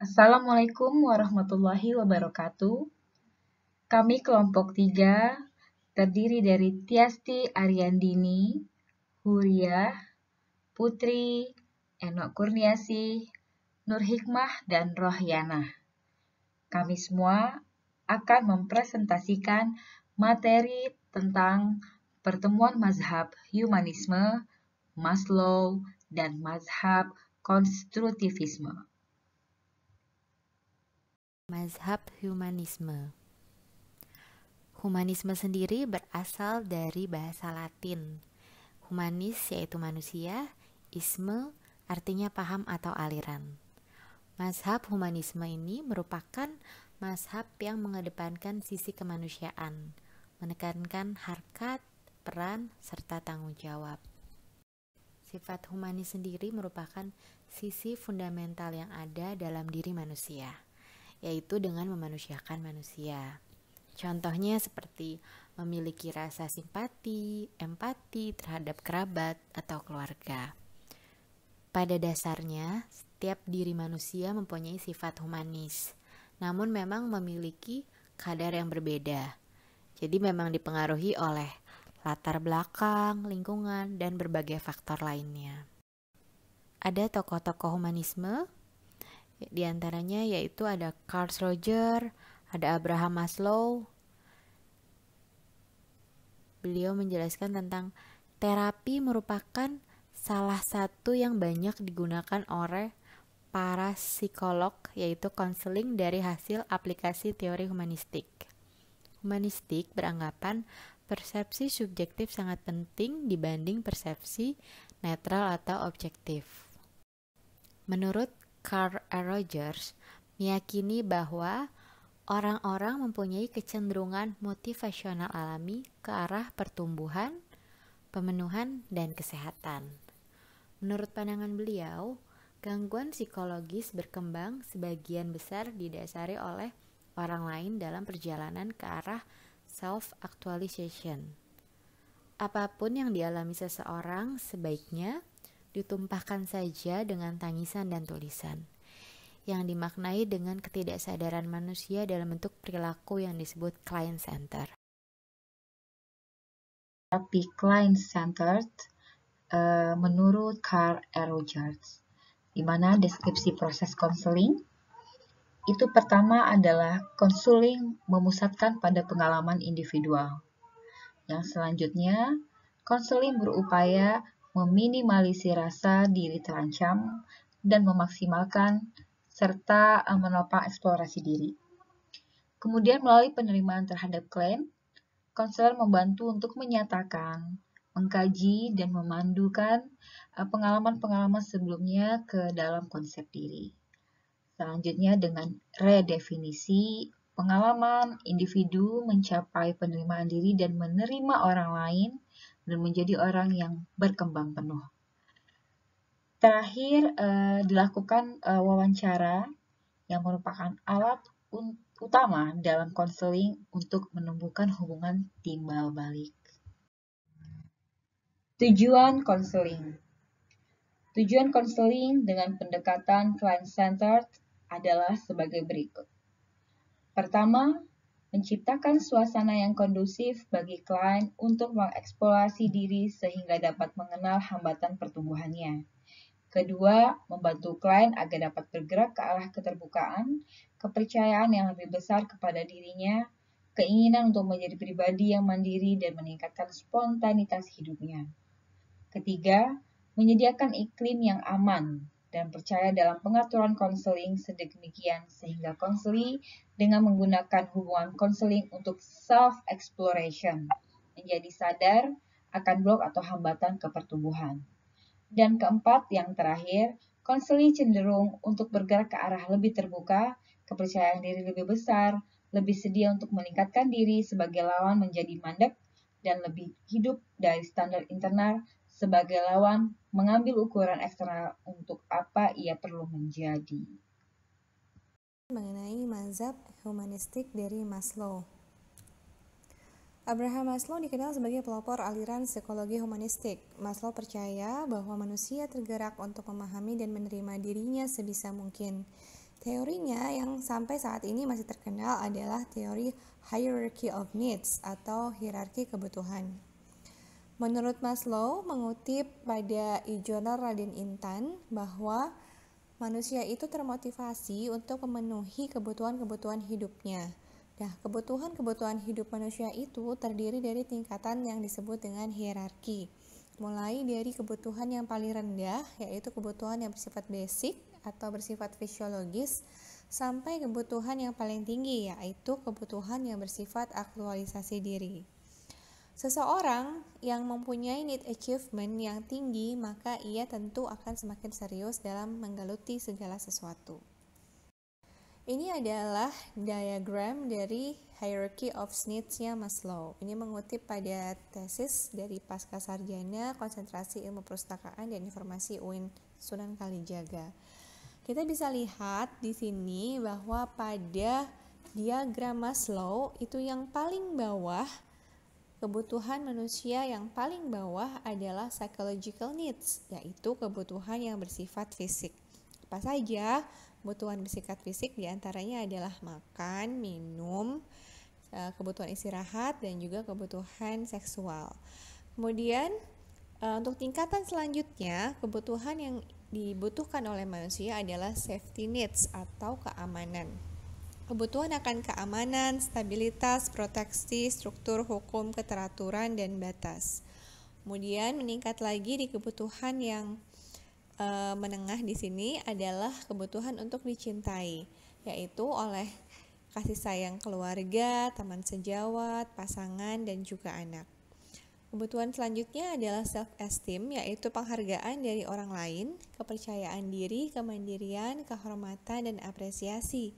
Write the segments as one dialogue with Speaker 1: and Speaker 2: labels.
Speaker 1: Assalamualaikum warahmatullahi wabarakatuh. Kami kelompok 3 terdiri dari Tiasti Aryandini, Huriah, Putri, Enok Kurniasih, Nur Hikmah, dan Rohyanah. Kami semua akan mempresentasikan materi tentang pertemuan mazhab humanisme, Maslow, dan mazhab konstruktivisme.
Speaker 2: Mazhab humanisme. Humanisme sendiri berasal dari bahasa Latin. Humanis yaitu manusia, isme artinya paham atau aliran. Mazhab humanisme ini merupakan mazhab yang mengedepankan sisi kemanusiaan, menekankan harkat, peran, serta tanggung jawab. Sifat humanis sendiri merupakan sisi fundamental yang ada dalam diri manusia, yaitu dengan memanusiakan manusia. Contohnya seperti memiliki rasa simpati, empati terhadap kerabat atau keluarga. Pada dasarnya, setiap diri manusia mempunyai sifat humanis, namun memang memiliki kadar yang berbeda. Jadi memang dipengaruhi oleh latar belakang, lingkungan, dan berbagai faktor lainnya. Ada tokoh-tokoh humanisme, di antaranya yaitu ada Carl Rogers, ada Abraham Maslow. Beliau menjelaskan tentang terapi merupakan salah satu yang banyak digunakan oleh para psikolog, yaitu konseling dari hasil aplikasi teori humanistik. Humanistik beranggapan persepsi subjektif sangat penting dibanding persepsi netral atau objektif. Menurut Carl Rogers, meyakini bahwa orang-orang mempunyai kecenderungan motivasional alami ke arah pertumbuhan, pemenuhan, dan kesehatan. Menurut pandangan beliau, gangguan psikologis berkembang sebagian besar didasari oleh orang lain dalam perjalanan ke arah self-actualization. Apapun yang dialami seseorang sebaiknya ditumpahkan saja dengan tangisan dan tulisan, yang dimaknai dengan ketidaksadaran manusia dalam bentuk perilaku yang disebut client-centered.
Speaker 1: Tapi client-centered menurut Carl Rogers, di mana deskripsi proses konseling itu pertama adalah konseling memusatkan pada pengalaman individual. Yang selanjutnya, konseling berupaya meminimalisir rasa diri terancam dan memaksimalkan serta menopang eksplorasi diri. Kemudian melalui penerimaan terhadap klien, konselor membantu untuk menyatakan, mengkaji, dan memandukan pengalaman-pengalaman sebelumnya ke dalam konsep diri. Selanjutnya dengan redefinisi pengalaman individu mencapai penerimaan diri dan menerima orang lain dan menjadi orang yang berkembang penuh. Terakhir dilakukan wawancara yang merupakan alat utama dalam konseling untuk menumbuhkan hubungan timbal balik. Tujuan konseling. Tujuan konseling dengan pendekatan client-centered adalah sebagai berikut. Pertama, menciptakan suasana yang kondusif bagi klien untuk mengeksplorasi diri sehingga dapat mengenal hambatan pertumbuhannya. Kedua, membantu klien agar dapat bergerak ke arah keterbukaan, kepercayaan yang lebih besar kepada dirinya, keinginan untuk menjadi pribadi yang mandiri dan meningkatkan spontanitas hidupnya. Ketiga, menyediakan iklim yang aman dan percaya dalam pengaturan konseling sedemikian sehingga konseli dengan menggunakan hubungan konseling untuk self-exploration, menjadi sadar akan blok atau hambatan ke pertumbuhan. Dan keempat, yang terakhir, konseli cenderung untuk bergerak ke arah lebih terbuka, kepercayaan diri lebih besar, lebih sedia untuk meningkatkan diri sebagai lawan menjadi mandek, dan lebih hidup dari standar internal sebagai lawan mengambil ukuran eksternal untuk apa ia perlu menjadi.
Speaker 3: Mengenai mazhab humanistik dari Maslow. Abraham Maslow dikenal sebagai pelopor aliran psikologi humanistik. Maslow percaya bahwa manusia tergerak untuk memahami dan menerima dirinya sebisa mungkin. Teorinya yang sampai saat ini masih terkenal adalah teori hierarchy of needs atau hierarki kebutuhan. Menurut Maslow, mengutip pada e-journal Raden Intan bahwa manusia itu termotivasi untuk memenuhi kebutuhan-kebutuhan hidupnya. Nah, kebutuhan-kebutuhan hidup manusia itu terdiri dari tingkatan yang disebut dengan hierarki. Mulai dari kebutuhan yang paling rendah, yaitu kebutuhan yang bersifat basic atau bersifat fisiologis, sampai kebutuhan yang paling tinggi, yaitu kebutuhan yang bersifat aktualisasi diri. Seseorang yang mempunyai need achievement yang tinggi, maka ia tentu akan semakin serius dalam menggeluti segala sesuatu. Ini adalah diagram dari hierarchy of needs-nya Maslow. Ini mengutip pada tesis dari Pascasarjana Konsentrasi Ilmu Perpustakaan dan Informasi UIN Sunan Kalijaga. Kita bisa lihat di sini bahwa pada diagram Maslow itu yang paling bawah, kebutuhan manusia yang paling bawah adalah psychological needs, yaitu kebutuhan yang bersifat fisik. Apa saja kebutuhan bersifat fisik? Diantaranya adalah makan, minum, kebutuhan istirahat, dan juga kebutuhan seksual. Kemudian untuk tingkatan selanjutnya, kebutuhan yang dibutuhkan oleh manusia adalah safety needs atau keamanan. Kebutuhan akan keamanan, stabilitas, proteksi, struktur hukum, keteraturan, dan batas. Kemudian meningkat lagi di kebutuhan yang menengah di sini adalah kebutuhan untuk dicintai, yaitu oleh kasih sayang keluarga, teman sejawat, pasangan, dan juga anak. Kebutuhan selanjutnya adalah self-esteem, yaitu penghargaan dari orang lain, kepercayaan diri, kemandirian, kehormatan, dan apresiasi.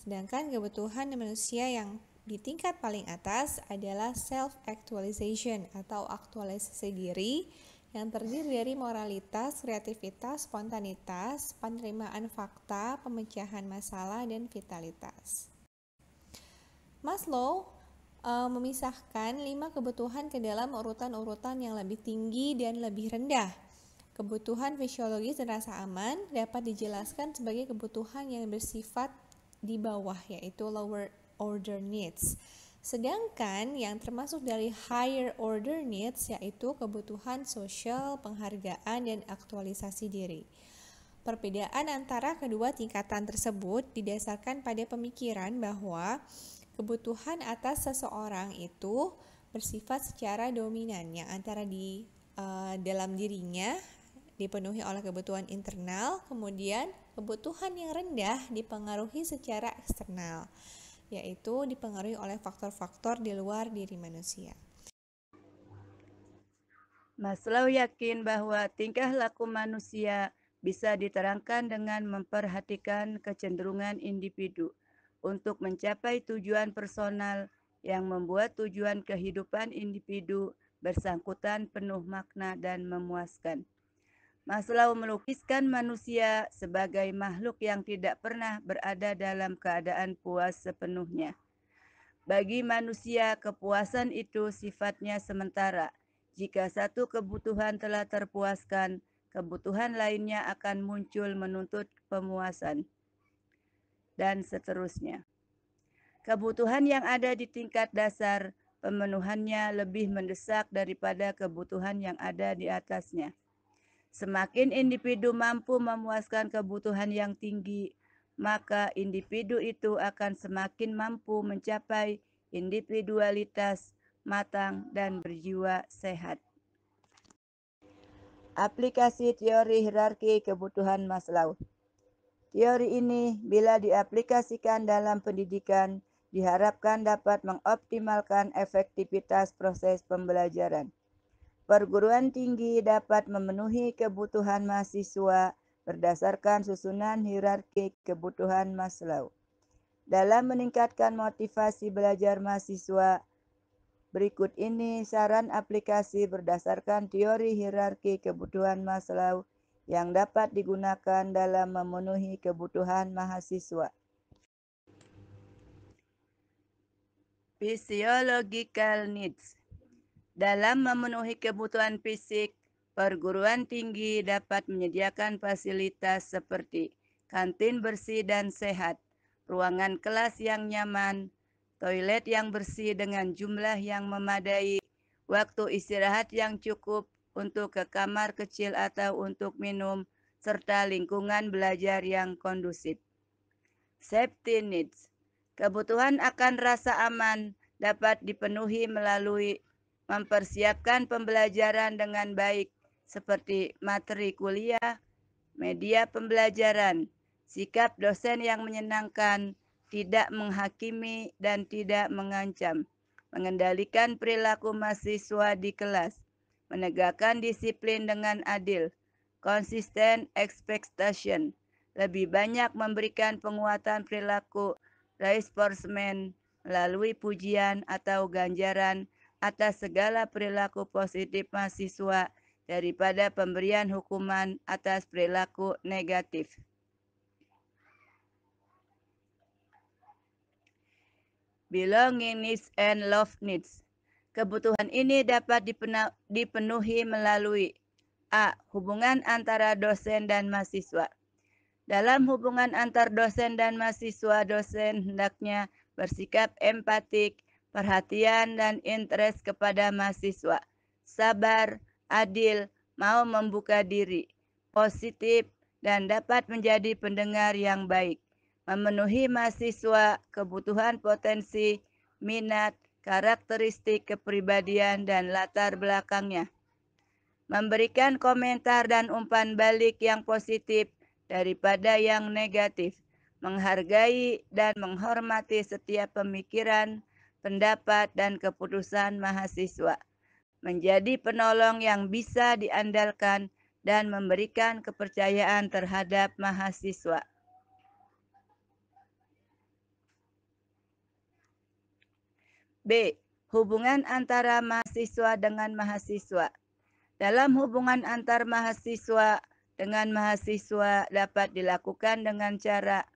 Speaker 3: Sedangkan kebutuhan manusia yang di tingkat paling atas adalah self-actualization atau aktualisasi diri, yang terdiri dari moralitas, kreativitas, spontanitas, penerimaan fakta, pemecahan masalah, dan vitalitas. Maslow memisahkan 5 kebutuhan ke dalam urutan-urutan yang lebih tinggi dan lebih rendah. Kebutuhan fisiologis dan rasa aman dapat dijelaskan sebagai kebutuhan yang bersifat di bawah, yaitu lower order needs. Sedangkan yang termasuk dari higher order needs yaitu kebutuhan sosial, penghargaan, dan aktualisasi diri. Perbedaan antara kedua tingkatan tersebut didasarkan pada pemikiran bahwa kebutuhan atas seseorang itu bersifat secara dominan, yang antara di dalam dirinya dipenuhi oleh kebutuhan internal, kemudian kebutuhan yang rendah dipengaruhi secara eksternal, yaitu dipengaruhi oleh faktor-faktor di luar diri manusia.
Speaker 4: Maslow yakin bahwa tingkah laku manusia bisa diterangkan dengan memperhatikan kecenderungan individu untuk mencapai tujuan personal yang membuat tujuan kehidupan individu bersangkutan penuh makna dan memuaskan. Maslow melukiskan manusia sebagai makhluk yang tidak pernah berada dalam keadaan puas sepenuhnya. Bagi manusia, kepuasan itu sifatnya sementara. Jika satu kebutuhan telah terpuaskan, kebutuhan lainnya akan muncul menuntut pemuasan, dan seterusnya. Kebutuhan yang ada di tingkat dasar, pemenuhannya lebih mendesak daripada kebutuhan yang ada di atasnya. Semakin individu mampu memuaskan kebutuhan yang tinggi, maka individu itu akan semakin mampu mencapai individualitas matang dan berjiwa sehat. Aplikasi teori hierarki kebutuhan Maslow. Teori ini bila diaplikasikan dalam pendidikan diharapkan dapat mengoptimalkan efektivitas proses pembelajaran. Perguruan tinggi dapat memenuhi kebutuhan mahasiswa berdasarkan susunan hierarki kebutuhan Maslow. Dalam meningkatkan motivasi belajar mahasiswa, berikut ini saran aplikasi berdasarkan teori hierarki kebutuhan Maslow yang dapat digunakan dalam memenuhi kebutuhan mahasiswa. Physiological needs. Dalam memenuhi kebutuhan fisik, perguruan tinggi dapat menyediakan fasilitas seperti kantin bersih dan sehat, ruangan kelas yang nyaman, toilet yang bersih dengan jumlah yang memadai, waktu istirahat yang cukup untuk ke kamar kecil atau untuk minum, serta lingkungan belajar yang kondusif. Safety needs. Kebutuhan akan rasa aman dapat dipenuhi melalui mempersiapkan pembelajaran dengan baik seperti materi kuliah, media pembelajaran, sikap dosen yang menyenangkan, tidak menghakimi dan tidak mengancam, mengendalikan perilaku mahasiswa di kelas, menegakkan disiplin dengan adil, consistent expectation, lebih banyak memberikan penguatan perilaku reinforcement melalui pujian atau ganjaran atas segala perilaku positif mahasiswa daripada pemberian hukuman atas perilaku negatif. Belonging needs and love needs. Kebutuhan ini dapat dipenuhi melalui A. Hubungan antara dosen dan mahasiswa. Dalam hubungan antar dosen dan mahasiswa, dosen hendaknya bersikap empatik, perhatian, dan interest kepada mahasiswa, sabar, adil, mau membuka diri, positif, dan dapat menjadi pendengar yang baik, memenuhi mahasiswa kebutuhan potensi, minat, karakteristik kepribadian, dan latar belakangnya, memberikan komentar dan umpan balik yang positif daripada yang negatif, menghargai dan menghormati setiap pemikiran, pendapat, dan keputusan mahasiswa, menjadi penolong yang bisa diandalkan, dan memberikan kepercayaan terhadap mahasiswa. B. Hubungan antara mahasiswa dengan mahasiswa. Dalam hubungan antar mahasiswa dengan mahasiswa dapat dilakukan dengan cara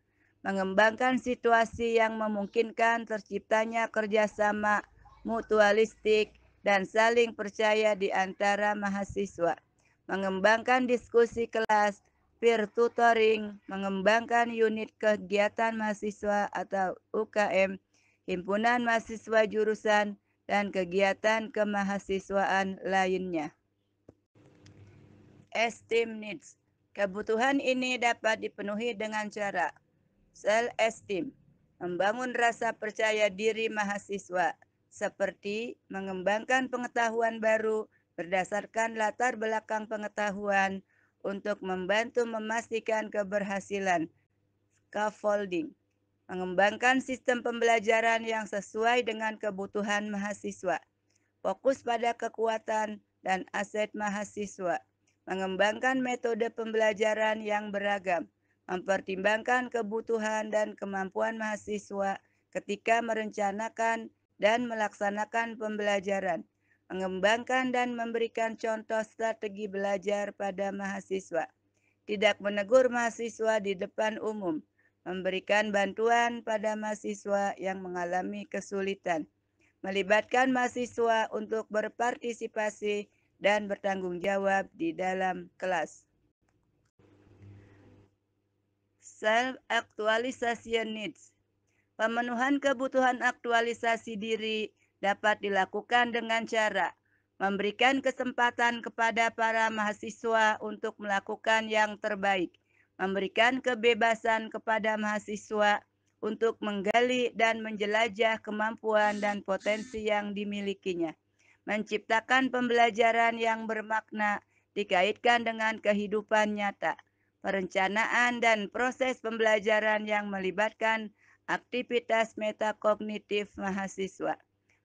Speaker 4: mengembangkan situasi yang memungkinkan terciptanya kerjasama mutualistik dan saling percaya di antara mahasiswa, mengembangkan diskusi kelas, peer tutoring, mengembangkan unit kegiatan mahasiswa atau UKM, himpunan mahasiswa jurusan, dan kegiatan kemahasiswaan lainnya. Esteem needs. Kebutuhan ini dapat dipenuhi dengan cara self-esteem, membangun rasa percaya diri mahasiswa, seperti mengembangkan pengetahuan baru berdasarkan latar belakang pengetahuan untuk membantu memastikan keberhasilan, scaffolding, mengembangkan sistem pembelajaran yang sesuai dengan kebutuhan mahasiswa, fokus pada kekuatan dan aset mahasiswa, mengembangkan metode pembelajaran yang beragam, mempertimbangkan kebutuhan dan kemampuan mahasiswa ketika merencanakan dan melaksanakan pembelajaran, mengembangkan dan memberikan contoh strategi belajar pada mahasiswa, tidak menegur mahasiswa di depan umum, memberikan bantuan pada mahasiswa yang mengalami kesulitan, melibatkan mahasiswa untuk berpartisipasi dan bertanggung jawab di dalam kelas. Self-actualization needs. Pemenuhan kebutuhan aktualisasi diri dapat dilakukan dengan cara memberikan kesempatan kepada para mahasiswa untuk melakukan yang terbaik, memberikan kebebasan kepada mahasiswa untuk menggali dan menjelajah kemampuan dan potensi yang dimilikinya, menciptakan pembelajaran yang bermakna dikaitkan dengan kehidupan nyata, perencanaan dan proses pembelajaran yang melibatkan aktivitas metakognitif mahasiswa,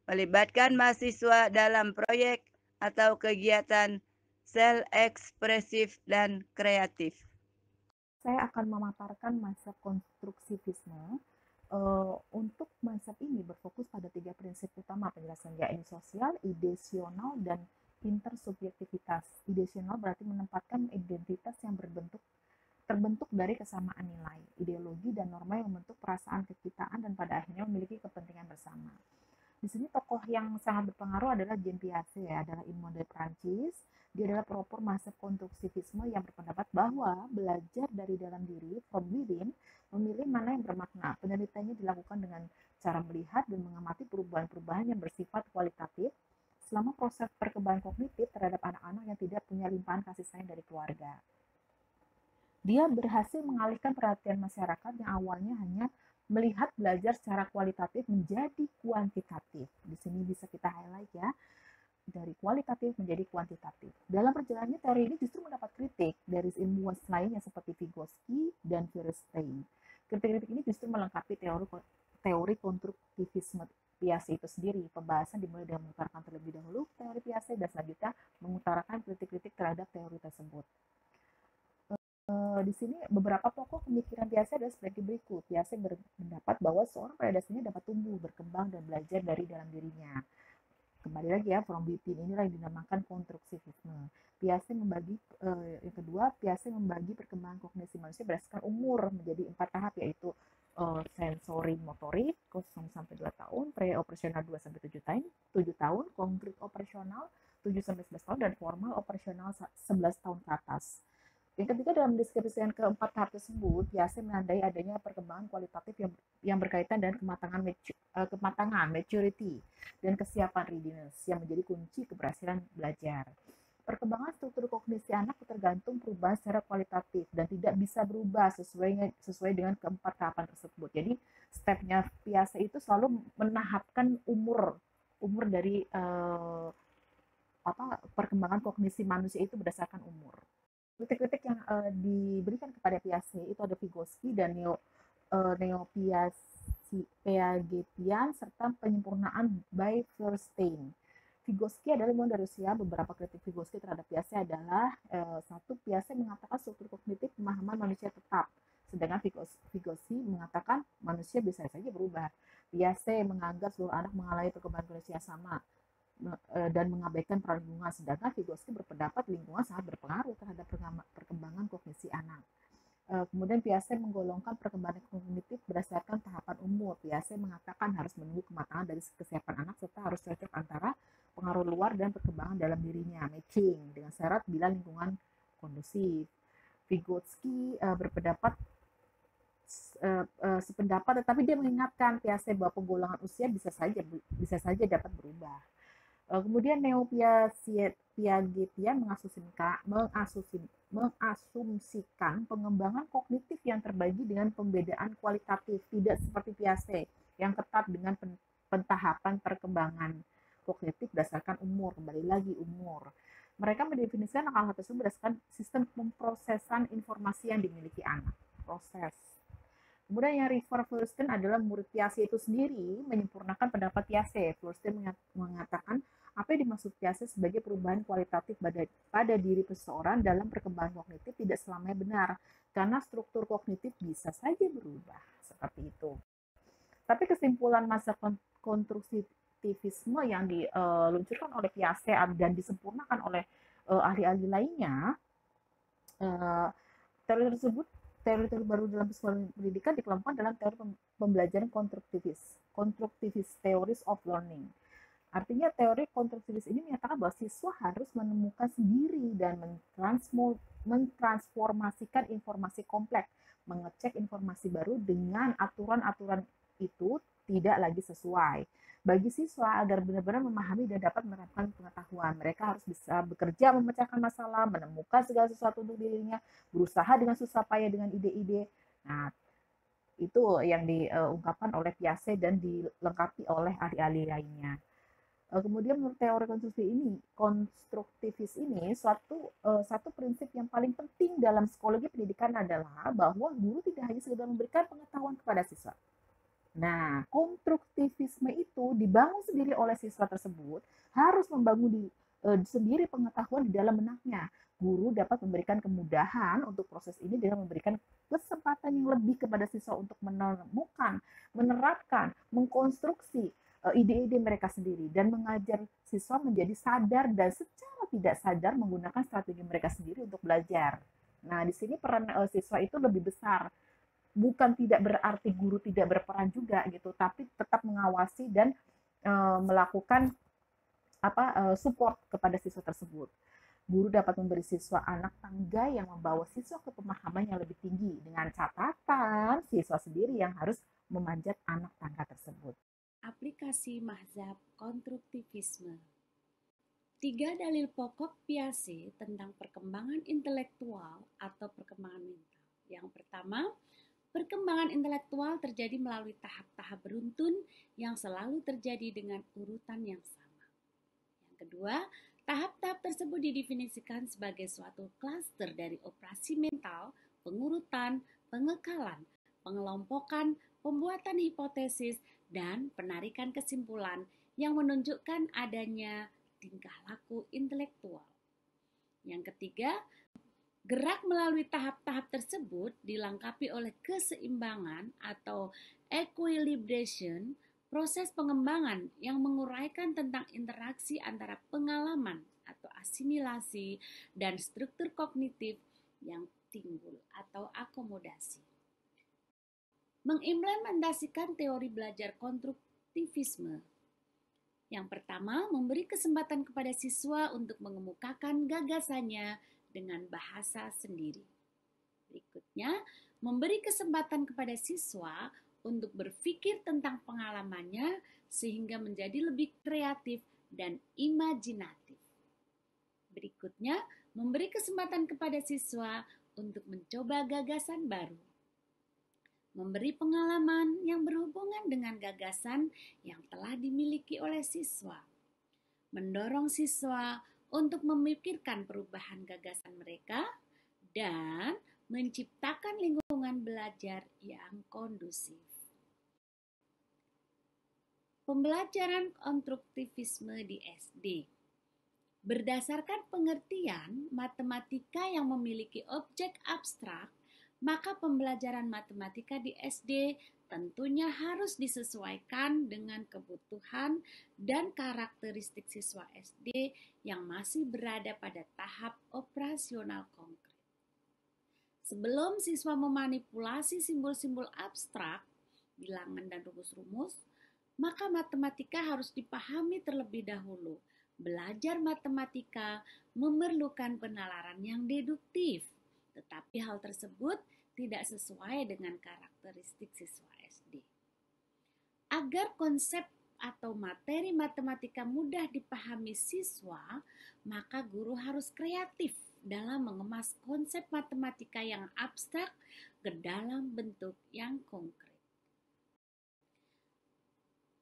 Speaker 4: melibatkan mahasiswa dalam proyek atau kegiatan self-ekspresif dan kreatif.
Speaker 5: Saya akan memaparkan mazhab konstruktivisme. Untuk mazhab ini berfokus pada 3 prinsip utama penjelasan, yaitu sosial, ideasional, dan intersubjektivitas. Ideasional berarti menempatkan identitas yang terbentuk dari kesamaan nilai, ideologi, dan norma yang membentuk perasaan kekitaan dan pada akhirnya memiliki kepentingan bersama. Di sini tokoh yang sangat berpengaruh adalah Jean Piaget, adalah ilmuwan dari Prancis. Dia adalah pelopor mazhab konstruktivisme yang berpendapat bahwa belajar dari dalam diri, from within, memilih mana yang bermakna. Penelitiannya dilakukan dengan cara melihat dan mengamati perubahan-perubahan yang bersifat kualitatif selama proses perkembangan kognitif terhadap anak-anak yang tidak punya limpahan kasih sayang dari keluarga. Dia berhasil mengalihkan perhatian masyarakat yang awalnya hanya melihat belajar secara kualitatif menjadi kuantitatif. Di sini bisa kita highlight ya, dari kualitatif menjadi kuantitatif. Dalam perjalanannya, teori ini justru mendapat kritik dari ilmuwan lainnya seperti Vygotsky dan Feuerstein. Kritik-kritik ini justru melengkapi teori konstruktivisme Piaget itu sendiri. Pembahasan dimulai dengan mengutarakan terlebih dahulu teori Piaget dan selanjutnya mengutarakan kritik-kritik terhadap teori tersebut. Di sini beberapa pokok pemikiran Piaget adalah sebagai berikut. Piaget berpendapat bahwa seorang pada dasarnya dapat tumbuh, berkembang, dan belajar dari dalam dirinya. Kembali lagi ya, from within inilah yang dinamakan konstruktivisme. Piaget membagi yang kedua, Piaget membagi perkembangan kognisi manusia berdasarkan umur menjadi 4 tahap, yaitu sensori motorik 0 sampai 2 tahun, pre-operasional 2 sampai 7 tahun, konkret operasional 7 sampai 11 tahun, dan formal operasional 11 tahun ke atas. Yang ketiga, dalam deskripsi keempat tahap tersebut, Piaget menandai adanya perkembangan kualitatif yang berkaitan dengan kematangan, maturity, dan kesiapan readiness yang menjadi kunci keberhasilan belajar. Perkembangan struktur kognisi anak tergantung perubahan secara kualitatif dan tidak bisa berubah sesuai dengan keempat tahapan tersebut. Jadi stepnya Piaget itu selalu menahapkan umur dari perkembangan kognisi manusia itu berdasarkan umur. Kritik-kritik yang diberikan kepada Piaget itu ada Vygotsky dan neo-Piagetian serta penyempurnaan by Feuerstein. Vygotsky adalah ilmuwan dari Rusia. Beberapa kritik Vygotsky terhadap Piaget adalah satu, Piaget mengatakan struktur kognitif pemahaman manusia tetap, sedangkan Vygotsky mengatakan manusia bisa saja berubah. Piaget menganggap seluruh anak mengalami perkembangan kognitif yang sama dan mengabaikan peran lingkungan, sedangkan Vygotsky berpendapat lingkungan sangat berpengaruh terhadap perkembangan kognisi anak. Kemudian Piaget menggolongkan perkembangan kognitif berdasarkan tahapan umur. Piaget mengatakan harus menunggu kematangan dari kesiapan anak serta harus cocok antara pengaruh luar dan perkembangan dalam dirinya, matching, dengan syarat bila lingkungan kondusif. Vygotsky berpendapat sependapat, tetapi dia mengingatkan Piaget bahwa penggolongan usia bisa saja dapat berubah. Kemudian neo-Piagetian mengasumsikan pengembangan kognitif yang terbagi dengan pembedaan kualitatif, tidak seperti Piaget yang ketat dengan pentahapan perkembangan kognitif berdasarkan umur. Kembali lagi umur. Mereka mendefinisikan hal tersebut berdasarkan sistem pemrosesan informasi yang dimiliki anak. Proses. Kemudian yang River Feuerstein adalah murid Piaget itu sendiri menyempurnakan pendapat Piaget. Feuerstein mengatakan apa yang dimaksud Piaget sebagai perubahan kualitatif pada diri seseorang dalam perkembangan kognitif tidak selamanya benar, karena struktur kognitif bisa saja berubah. Seperti itu. Tapi kesimpulan masa konstruktivisme yang diluncurkan oleh Piaget dan disempurnakan oleh ahli-ahli lainnya, teori baru dalam psikologi pendidikan dikelompokkan dalam teori pembelajaran constructivist theories of learning. Artinya teori konstruktivis ini menyatakan bahwa siswa harus menemukan sendiri dan mentransformasikan informasi kompleks, mengecek informasi baru dengan aturan-aturan itu tidak lagi sesuai. Bagi siswa agar benar-benar memahami dan dapat menerapkan pengetahuan, mereka harus bisa bekerja memecahkan masalah, menemukan segala sesuatu untuk dirinya, berusaha dengan susah payah dengan ide-ide. Nah, itu yang diungkapkan oleh Piaget dan dilengkapi oleh ahli-ahli lainnya. Kemudian menurut teori konstruktivis ini, satu prinsip yang paling penting dalam psikologi pendidikan adalah bahwa guru tidak hanya sekedar memberikan pengetahuan kepada siswa. Nah, konstruktivisme itu dibangun sendiri oleh siswa tersebut, harus membangun sendiri pengetahuan di dalam benaknya. Guru dapat memberikan kemudahan untuk proses ini dengan memberikan kesempatan yang lebih kepada siswa untuk menemukan, menerapkan, mengkonstruksi ide-ide mereka sendiri dan mengajar siswa menjadi sadar dan secara tidak sadar menggunakan strategi mereka sendiri untuk belajar. Nah, di sini peran siswa itu lebih besar. Bukan tidak berarti guru tidak berperan juga gitu, tapi tetap mengawasi dan melakukan support kepada siswa tersebut. Guru dapat memberi siswa anak tangga yang membawa siswa ke pemahaman yang lebih tinggi, dengan catatan siswa sendiri yang harus memanjat anak tangga tersebut.
Speaker 6: Aplikasi mazhab konstruktivisme. 3 dalil pokok Piaget tentang perkembangan intelektual atau perkembangan mental. Yang pertama, perkembangan intelektual terjadi melalui tahap-tahap beruntun yang selalu terjadi dengan urutan yang sama. Yang kedua, tahap-tahap tersebut didefinisikan sebagai suatu klaster dari operasi mental, pengurutan, pengekalan, pengelompokan, pembuatan hipotesis, dan penarikan kesimpulan yang menunjukkan adanya tingkah laku intelektual. Yang ketiga, gerak melalui tahap-tahap tersebut dilengkapi oleh keseimbangan atau equilibration, proses pengembangan yang menguraikan tentang interaksi antara pengalaman atau asimilasi dan struktur kognitif yang timbul atau akomodasi. Mengimplementasikan teori belajar konstruktivisme. Yang pertama, memberi kesempatan kepada siswa untuk mengemukakan gagasannya dengan bahasa sendiri. Berikutnya, memberi kesempatan kepada siswa untuk berpikir tentang pengalamannya sehingga menjadi lebih kreatif dan imajinatif. Berikutnya, memberi kesempatan kepada siswa untuk mencoba gagasan baru. Memberi pengalaman yang berhubungan dengan gagasan yang telah dimiliki oleh siswa. Mendorong siswa untuk memikirkan perubahan gagasan mereka dan menciptakan lingkungan belajar yang kondusif. Pembelajaran konstruktivisme di SD. Berdasarkan pengertian matematika yang memiliki objek abstrak, maka pembelajaran matematika di SD tentunya harus disesuaikan dengan kebutuhan dan karakteristik siswa SD yang masih berada pada tahap operasional konkret. Sebelum siswa memanipulasi simbol-simbol abstrak, bilangan dan rumus-rumus, maka matematika harus dipahami terlebih dahulu. Belajar matematika memerlukan penalaran yang deduktif, tetapi hal tersebut tidak sesuai dengan karakteristik siswa SD. Agar konsep atau materi matematika mudah dipahami siswa, maka guru harus kreatif dalam mengemas konsep matematika yang abstrak ke dalam bentuk yang konkret.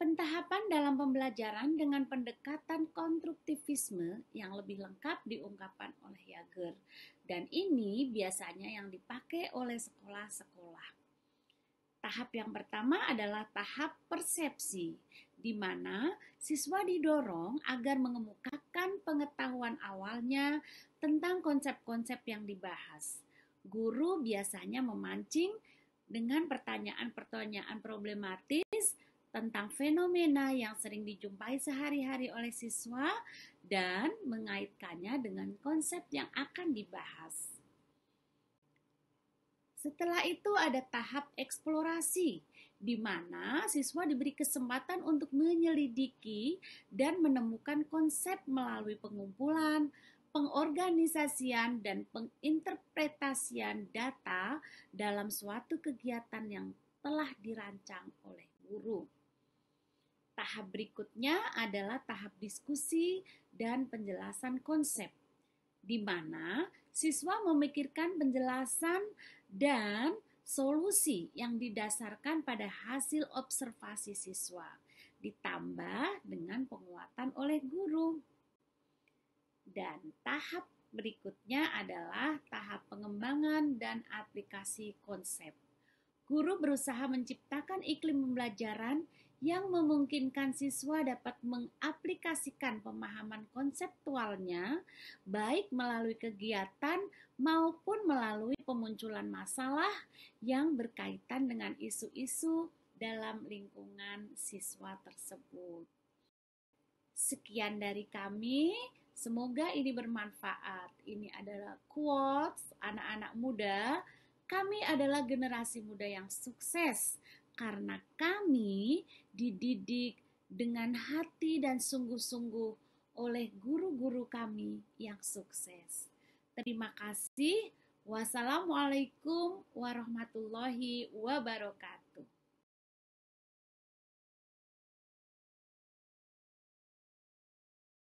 Speaker 6: Pentahapan dalam pembelajaran dengan pendekatan konstruktivisme yang lebih lengkap diungkapkan oleh Jaeger, dan ini biasanya yang dipakai oleh sekolah-sekolah. Tahap yang pertama adalah tahap persepsi, di mana siswa didorong agar mengemukakan pengetahuan awalnya tentang konsep-konsep yang dibahas. Guru biasanya memancing dengan pertanyaan-pertanyaan problematis tentang fenomena yang sering dijumpai sehari-hari oleh siswa dan mengaitkannya dengan konsep yang akan dibahas. Setelah itu ada tahap eksplorasi, di mana siswa diberi kesempatan untuk menyelidiki dan menemukan konsep melalui pengumpulan, pengorganisasian, dan penginterpretasian data dalam suatu kegiatan yang telah dirancang oleh guru. Tahap berikutnya adalah tahap diskusi dan penjelasan konsep, di mana siswa memikirkan penjelasan dan solusi yang didasarkan pada hasil observasi siswa, ditambah dengan penguatan oleh guru. Dan tahap berikutnya adalah tahap pengembangan dan aplikasi konsep. Guru berusaha menciptakan iklim pembelajaran yang memungkinkan siswa dapat mengaplikasikan pemahaman konseptualnya baik melalui kegiatan maupun melalui pemunculan masalah yang berkaitan dengan isu-isu dalam lingkungan siswa tersebut. Sekian dari kami, semoga ini bermanfaat. Ini adalah quotes anak-anak muda. Kami adalah generasi muda yang sukses karena kami dididik dengan hati dan sungguh-sungguh oleh guru-guru kami yang sukses. Terima kasih. Wassalamualaikum warahmatullahi wabarakatuh.